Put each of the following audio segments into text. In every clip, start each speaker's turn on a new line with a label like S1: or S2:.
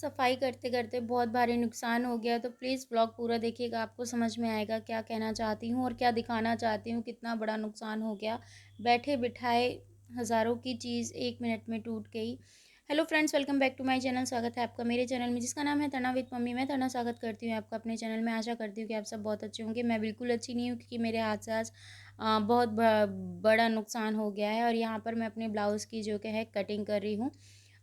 S1: सफाई करते करते बहुत भारी नुकसान हो गया, तो प्लीज़ व्लॉग पूरा देखिएगा, आपको समझ में आएगा क्या कहना चाहती हूँ और क्या दिखाना चाहती हूँ, कितना बड़ा नुकसान हो गया। बैठे बिठाए हज़ारों की चीज़ 1 मिनट में टूट गई। Hello friends, welcome back to my channel. स्वागत है आपका मेरे चैनल में जिसका नाम है तना विद मम्मी। मैं तना स्वागत करती हूँ आपका अपने चैनल में। आशा करती हूँ कि आप सब बहुत अच्छे होंगे। मैं बिल्कुल अच्छी नहीं हूँ क्योंकि मेरे हाथ से आज बहुत बड़ा नुकसान हो गया है और यहाँ पर मैं अपने ब्लाउज़ की जो कि है कटिंग कर रही हूँ।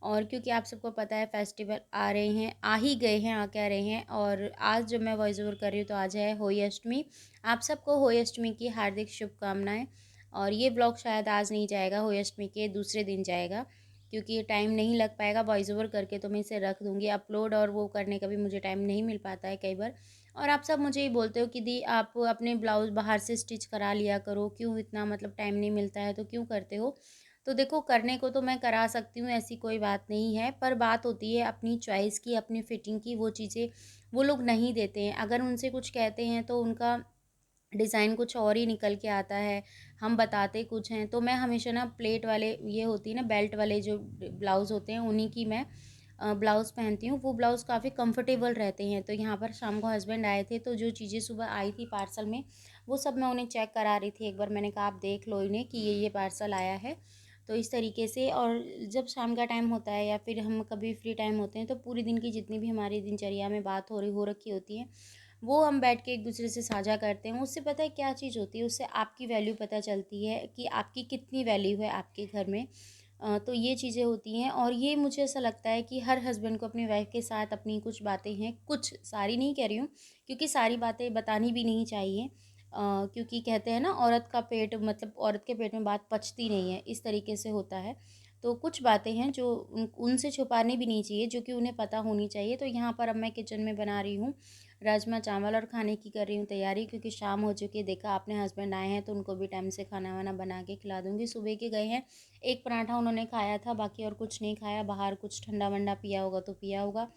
S1: और क्योंकि आप सबको पता है फेस्टिवल आ रहे हैं, आ ही गए हैं, आ कह रहे हैं। और आज जब मैं वॉइस ओवर कर रही हूँ तो आज है होली अष्टमी। आप सबको होली अष्टमी की हार्दिक शुभकामनाएं। और ये ब्लॉग शायद आज नहीं जाएगा, होली अष्टमी के दूसरे दिन जाएगा क्योंकि ये टाइम नहीं लग पाएगा वॉइस ओवर करके, तो मैं इसे रख दूँगी अपलोड, और वो करने का भी मुझे टाइम नहीं मिल पाता है कई बार। और आप सब मुझे ये बोलते हो कि दी आप अपने ब्लाउज़ बाहर से स्टिच करा लिया करो, क्यों इतना मतलब टाइम नहीं मिलता है तो क्यों करते हो। तो देखो, करने को तो मैं करा सकती हूँ, ऐसी कोई बात नहीं है, पर बात होती है अपनी चॉइस की, अपनी फिटिंग की। वो चीज़ें वो लोग नहीं देते हैं। अगर उनसे कुछ कहते हैं तो उनका डिज़ाइन कुछ और ही निकल के आता है, हम बताते कुछ हैं। तो मैं हमेशा ना प्लेट वाले, ये होती है ना बेल्ट वाले जो ब्लाउज़ होते हैं, उन्हीं की मैं ब्लाउज़ पहनती हूँ। वो ब्लाउज़ काफ़ी कंफर्टेबल रहते हैं। तो यहाँ पर शाम को हस्बैंड आए थे, तो जो चीज़ें सुबह आई थी पार्सल में, वो सब मैं उन्हें चेक करा रही थी। एक बार मैंने कहा आप देख लो इन्हें कि ये पार्सल आया है। तो इस तरीके से, और जब शाम का टाइम होता है या फिर हम कभी फ्री टाइम होते हैं, तो पूरी दिन की जितनी भी हमारी दिनचर्या में बात हो रखी होती है, वो हम बैठ के एक दूसरे से साझा करते हैं। उससे पता है क्या चीज़ होती है, उससे आपकी वैल्यू पता चलती है कि आपकी कितनी वैल्यू है आपके घर में। तो ये चीज़ें होती हैं, और ये मुझे ऐसा लगता है कि हर हस्बैंड को अपनी वाइफ के साथ अपनी कुछ बातें हैं, कुछ, सारी नहीं कह रही हूँ, क्योंकि सारी बातें बतानी भी नहीं चाहिए। क्योंकि कहते हैं ना, औरत का पेट, मतलब औरत के पेट में बात पचती नहीं है, इस तरीके से होता है। तो कुछ बातें हैं जो उनसे छुपानी भी नहीं चाहिए, जो कि उन्हें पता होनी चाहिए। तो यहाँ पर अब मैं किचन में बना रही हूँ राजमा चावल और खाने की कर रही हूँ तैयारी, क्योंकि शाम हो चुकी है। देखा आपने, हस्बैंड आए हैं तो उनको भी टाइम से खाना वाना बना के खिला दूँगी। सुबह के गए हैं, एक पराठा उन्होंने खाया था, बाकी और कुछ नहीं खाया। बाहर कुछ ठंडा वंडा पिया होगा तो पिया होगा,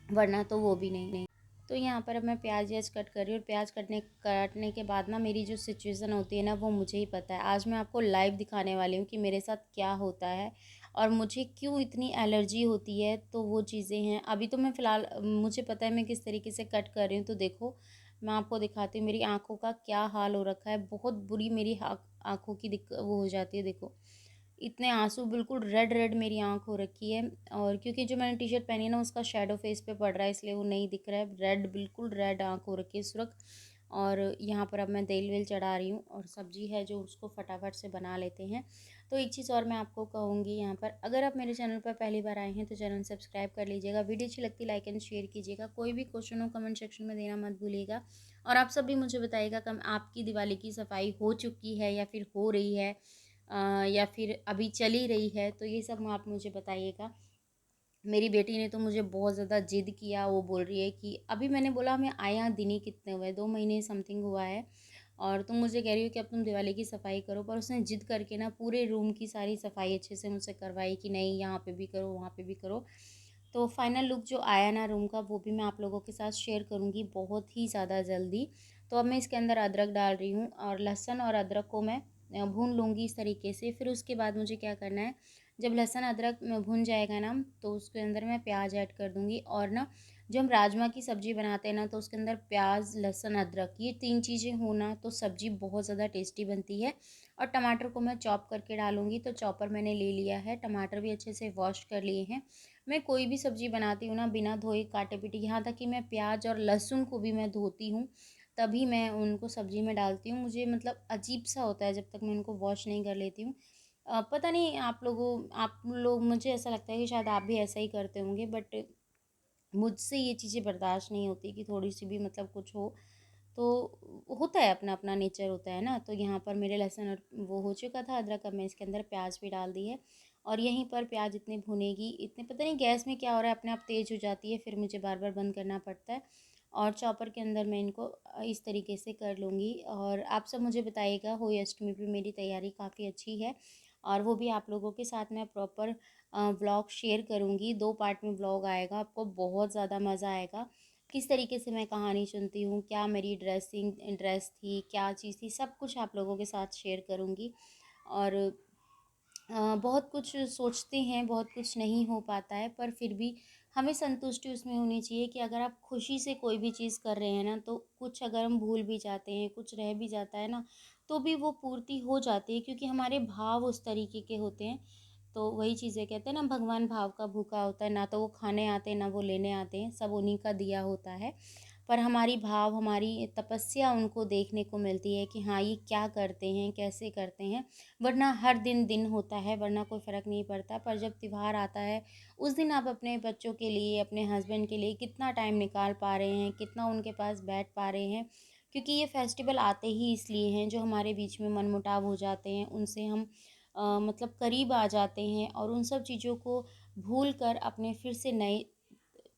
S1: वरना तो वो भी नहीं। तो यहाँ पर अब मैं प्याज व्याज कट कर रही हूँ, और प्याज काटने के बाद ना, मेरी जो सिचुएशन होती है ना, वो मुझे ही पता है। आज मैं आपको लाइव दिखाने वाली हूँ कि मेरे साथ क्या होता है और मुझे क्यों इतनी एलर्जी होती है। तो वो चीज़ें हैं। अभी तो मैं फ़िलहाल, मुझे पता है मैं किस तरीके से कट कर रही हूँ। तो देखो, मैं आपको दिखाती हूँ मेरी आँखों का क्या हाल हो रखा है। बहुत बुरी मेरी आँखों की वो हो जाती है। देखो, इतने आँसू, बिल्कुल रेड रेड मेरी आँख हो रखी है। और क्योंकि जो मैंने टी शर्ट पहनी है ना, उसका शेडो फेस पे पड़ रहा है, इसलिए वो नहीं दिख रहा है। रेड, बिल्कुल रेड आँख हो रखी है, सुर्ख। और यहाँ पर अब मैं तेल वेल चढ़ा रही हूँ, और सब्जी है जो उसको फटाफट से बना लेते हैं। तो एक चीज़ और मैं आपको कहूँगी यहाँ पर, अगर आप मेरे चैनल पर पहली बार आए हैं तो चैनल सब्सक्राइब कर लीजिएगा। वीडियो अच्छी लगती है लाइक एंड शेयर कीजिएगा। कोई भी क्वेश्चन हो कमेंट सेक्शन में देना मत भूलिएगा। और आप सब भी मुझे बताइएगा कम आपकी दिवाली की सफाई हो चुकी है या फिर हो रही है, या फिर अभी चली रही है। तो ये सब आप मुझे बताइएगा। मेरी बेटी ने तो मुझे बहुत ज़्यादा ज़िद किया। वो बोल रही है कि अभी मैंने बोला हमें आया दिन ही कितने हुए, 2 महीने समथिंग हुआ है, और तुम मुझे कह रही हो कि अब तुम दिवाली की सफाई करो। पर उसने ज़िद करके ना पूरे रूम की सारी सफाई अच्छे से मुझसे करवाई कि नहीं, यहाँ पे भी करो, वहाँ पे भी करो। तो फाइनल लुक जो आया ना रूम का, वो भी मैं आप लोगों के साथ शेयर करूँगी बहुत ही ज़्यादा जल्दी। तो अब मैं इसके अंदर अदरक डाल रही हूँ, और लहसुन और अदरक को मैं भून लूँगी इस तरीके से। फिर उसके बाद मुझे क्या करना है, जब लहसुन अदरक में भुन जाएगा ना, तो उसके अंदर मैं प्याज ऐड कर दूँगी। और ना, जो हम राजमा की सब्ज़ी बनाते हैं ना, तो उसके अंदर प्याज, लहसुन, अदरक, ये 3 चीज़ें हो ना, तो सब्ज़ी बहुत ज़्यादा टेस्टी बनती है। और टमाटर को मैं चॉप करके डालूँगी। तो चॉपर मैंने ले लिया है, टमाटर भी अच्छे से वॉश कर लिए हैं। मैं कोई भी सब्ज़ी बनाती हूँ ना, बिना धोए काटे-पीटे, यहाँ तक कि मैं प्याज और लहसुन को भी मैं धोती हूँ, तभी मैं उनको सब्ज़ी में डालती हूँ। मुझे मतलब अजीब-सा होता है जब तक मैं उनको वॉश नहीं कर लेती हूँ। पता नहीं आप लोग, मुझे ऐसा लगता है कि शायद आप भी ऐसा ही करते होंगे, बट मुझसे ये चीज़ें बर्दाश्त नहीं होती कि थोड़ी-सी भी मतलब कुछ हो। तो होता है, अपना-अपना नेचर होता है ना। तो यहाँ पर मेरे लहसुन और वो हो चुका था अदरक, अब मैं इसके अंदर प्याज भी डाल दी है। और यहीं पर प्याज इतनी भुनेगी, इतने, पता नहीं गैस में क्या हो रहा है, अपने आप तेज़ हो जाती है, फिर मुझे बार-बार बंद करना पड़ता है। और चॉपर के अंदर मैं इनको इस तरीके से कर लूँगी। और आप सब मुझे बताइएगा, होली अष्टमी पे मेरी तैयारी काफ़ी अच्छी है, और वो भी आप लोगों के साथ मैं प्रॉपर व्लॉग शेयर करूँगी। 2 पार्ट में व्लॉग आएगा, आपको बहुत ज़्यादा मज़ा आएगा। किस तरीके से मैं कहानी सुनती हूँ, क्या मेरी ड्रेस थी, क्या चीज़ थी, सब कुछ आप लोगों के साथ शेयर करूँगी। और बहुत कुछ सोचते हैं, बहुत कुछ नहीं हो पाता है, पर फिर भी हमें संतुष्टि उसमें होनी चाहिए कि अगर आप खुशी से कोई भी चीज़ कर रहे हैं ना, तो कुछ अगर हम भूल भी जाते हैं, कुछ रह भी जाता है ना, तो भी वो पूर्ति हो जाती है, क्योंकि हमारे भाव उस तरीके के होते हैं। तो वही चीज़ें कहते हैं ना, भगवान भाव का भूखा होता है, ना तो वो खाने आते हैं, ना वो लेने आते हैं, सब उन्हीं का दिया होता है। पर हमारी भाव, हमारी तपस्या उनको देखने को मिलती है कि हाँ, ये क्या करते हैं, कैसे करते हैं। वरना हर दिन दिन होता है, वरना कोई फ़र्क नहीं पड़ता। पर जब त्योहार आता है, उस दिन आप अपने बच्चों के लिए, अपने हस्बैंड के लिए कितना टाइम निकाल पा रहे हैं, कितना उनके पास बैठ पा रहे हैं। क्योंकि ये फेस्टिवल आते ही इसलिए हैं, जो हमारे बीच में मनमुटाव हो जाते हैं, उनसे हम मतलब करीब आ जाते हैं, और उन सब चीज़ों को भूल कर अपने फिर से नए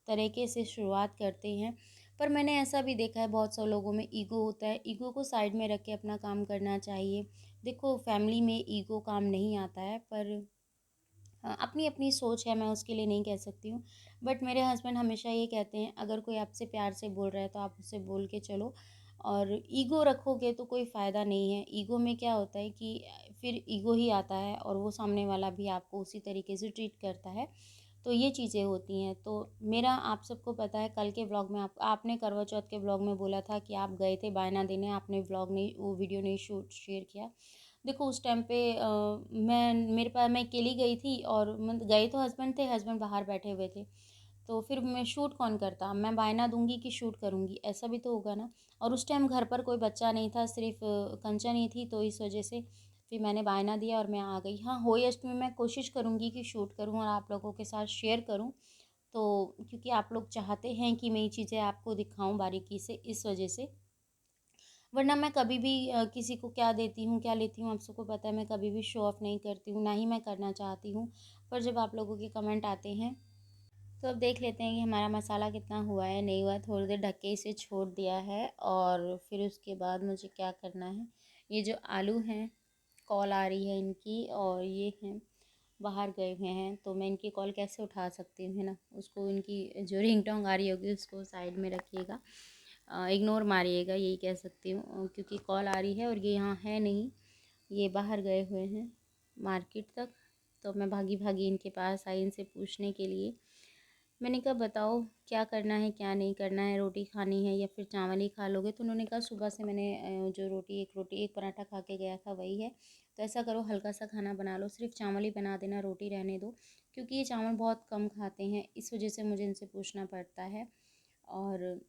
S1: तरीके से शुरुआत करते हैं। पर मैंने ऐसा भी देखा है, बहुत से लोगों में ईगो होता है, ईगो को साइड में रख के अपना काम करना चाहिए। देखो, फैमिली में ईगो काम नहीं आता है, पर अपनी अपनी सोच है, मैं उसके लिए नहीं कह सकती हूँ। बट मेरे हस्बैंड हमेशा ये कहते हैं, अगर कोई आपसे प्यार से बोल रहा है तो आप उससे बोल के चलो, और ईगो रखोगे तो कोई फ़ायदा नहीं है। ईगो में क्या होता है कि फिर ईगो ही आता है, और वो सामने वाला भी आपको उसी तरीके से ट्रीट करता है। तो ये चीज़ें होती हैं। तो मेरा, आप सबको पता है, कल के व्लॉग में आपने करवा चौथ के व्लॉग में बोला था कि आप गए थे बायना देने, आपने व्लॉग नहीं, वो वीडियो नहीं शूट शेयर किया। देखो, उस टाइम पे मैं अकेली गई थी, और गए तो हस्बैंड थे, हस्बैंड बाहर बैठे हुए थे। तो फिर मैं शूट कौन करता? मैं बायना दूंगी कि शूट करूंगी? ऐसा भी तो होगा ना। और उस टाइम घर पर कोई बच्चा नहीं था, सिर्फ कंचन ही थी, तो इस वजह से फिर मैंने बायना दिया और मैं आ गई। हाँ, होली अष्टमी मैं कोशिश करूंगी कि शूट करूं और आप लोगों के साथ शेयर करूं। तो क्योंकि आप लोग चाहते हैं कि मैं ये चीज़ें आपको दिखाऊं बारीकी से, इस वजह से। वरना मैं कभी भी किसी को क्या देती हूँ, क्या लेती हूँ, आप सबको पता है, मैं कभी भी शो ऑफ़ नहीं करती हूँ, ना ही मैं करना चाहती हूँ। पर जब आप लोगों के कमेंट आते हैं, तो अब देख लेते हैं कि हमारा मसाला कितना हुआ है, नहीं हुआ। थोड़ी देर ढक के इसे छोड़ दिया है, और फिर उसके बाद मुझे क्या करना है, ये जो आलू हैं, कॉल आ रही है इनकी, और ये हैं बाहर गए हुए हैं, तो मैं इनकी कॉल कैसे उठा सकती हूँ, है ना। उसको, इनकी जो रिंगटोन आ रही होगी उसको साइड में रखिएगा, इग्नोर मारिएगा, यही कह सकती हूँ। क्योंकि कॉल आ रही है और ये यहाँ है नहीं, ये बाहर गए हुए हैं मार्केट तक। तो मैं भागी भागी इनके पास आई, इनसे पूछने के लिए। मैंने कहा, बताओ क्या करना है, क्या नहीं करना है, रोटी खानी है या फिर चावल ही खा लोगे? तो उन्होंने कहा, सुबह से मैंने जो रोटी एक पराठा खा के गया था वही है, तो ऐसा करो, हल्का सा खाना बना लो, सिर्फ चावल ही बना देना, रोटी रहने दो। क्योंकि ये चावल बहुत कम खाते हैं, इस वजह से मुझे इनसे पूछना पड़ता है। और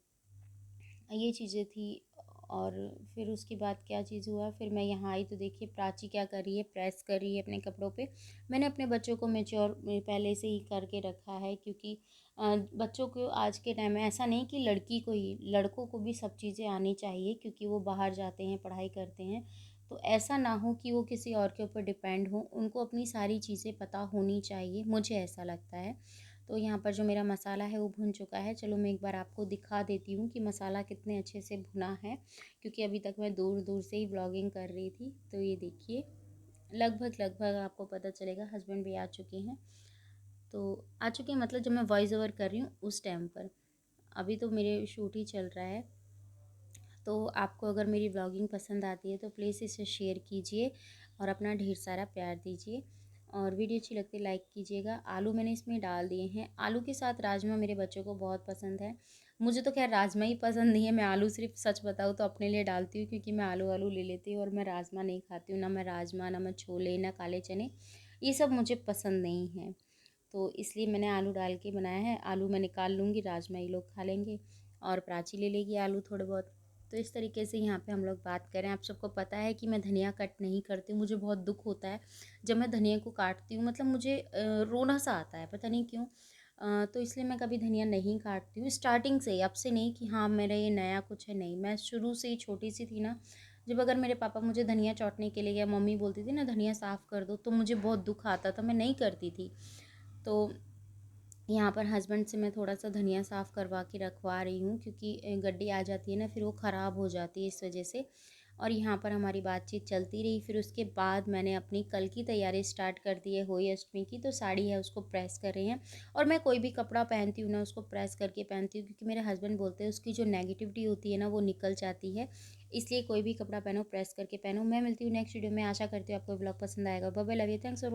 S1: ये चीज़ें थी। और फिर उसके बाद क्या चीज़ हुआ, फिर मैं यहाँ आई तो देखिए प्राची क्या कर रही है, प्रेस कर रही है अपने कपड़ों पे। मैंने अपने बच्चों को मैच्योर पहले से ही करके रखा है, क्योंकि बच्चों को आज के टाइम में, ऐसा नहीं कि लड़की को ही, लड़कों को भी सब चीज़ें आनी चाहिए, क्योंकि वो बाहर जाते हैं, पढ़ाई करते हैं। तो ऐसा ना हो कि वो किसी और के ऊपर डिपेंड हो, उनको अपनी सारी चीज़ें पता होनी चाहिए, मुझे ऐसा लगता है। तो यहाँ पर जो मेरा मसाला है वो भुन चुका है। चलो मैं एक बार आपको दिखा देती हूँ कि मसाला कितने अच्छे से भुना है, क्योंकि अभी तक मैं दूर दूर से ही ब्लॉगिंग कर रही थी। तो ये देखिए, लगभग लगभग आपको पता चलेगा, हस्बैंड भी आ चुके हैं। तो आ चुके हैं मतलब जब मैं वॉइस ओवर कर रही हूँ उस टाइम पर। अभी तो मेरे शूट ही चल रहा है। तो आपको अगर मेरी ब्लॉगिंग पसंद आती है तो प्लीज़ इसे शेयर कीजिए और अपना ढेर सारा प्यार दीजिए, और वीडियो अच्छी लगती है लाइक कीजिएगा। आलू मैंने इसमें डाल दिए हैं, आलू के साथ राजमा मेरे बच्चों को बहुत पसंद है। मुझे तो खैर राजमा ही पसंद नहीं है, मैं आलू सिर्फ, सच बताऊँ तो अपने लिए डालती हूँ, क्योंकि मैं आलू आलू ले लेती हूँ और मैं राजमा नहीं खाती हूँ। ना मैं राजमा, ना मैं छोले, ना काले चने, ये सब मुझे पसंद नहीं है। तो इसलिए मैंने आलू डाल के बनाया है। आलू मैं निकाल लूँगी, राजमा ये लोग खा लेंगे, और प्राची ले लेगी आलू थोड़े बहुत। तो इस तरीके से यहाँ पे हम लोग बात करें। आप सबको पता है कि मैं धनिया कट नहीं करती हूँ, मुझे बहुत दुख होता है जब मैं धनिया को काटती हूँ, मतलब मुझे रोना सा आता है, पता नहीं क्यों। तो इसलिए मैं कभी धनिया नहीं काटती हूँ, स्टार्टिंग से ही, अब से नहीं कि हाँ मेरा ये नया कुछ है, नहीं, मैं शुरू से ही छोटी सी थी ना, जब अगर मेरे पापा मुझे धनिया चौटने के लिए या मम्मी बोलती थी ना धनिया साफ़ कर दो, तो मुझे बहुत दुख आता था, मैं नहीं करती थी। तो यहाँ पर हस्बैंड से मैं थोड़ा सा धनिया साफ़ करवा के रखवा रही हूँ, क्योंकि गड्डी आ जाती है ना, फिर वो ख़राब हो जाती है, इस वजह से। और यहाँ पर हमारी बातचीत चलती रही। फिर उसके बाद मैंने अपनी कल की तैयारी स्टार्ट कर दी है होली अष्टमी की। तो साड़ी है उसको प्रेस कर रहे हैं, और मैं कोई भी कपड़ा पहनती हूँ ना उसको प्रेस करके पहनती हूँ, क्योंकि मेरे हस्बैंड बोलते हैं उसकी जो नेगेटिविटी होती है ना वो निकल जाती है। इसलिए कोई भी कपड़ा पहनो प्रेस करके पहनो। मैं मिलती हूँ नेक्स्ट वीडियो में, आशा करती हूँ आपको ब्लॉग पसंद आएगा। Bye bye, love you, thanks for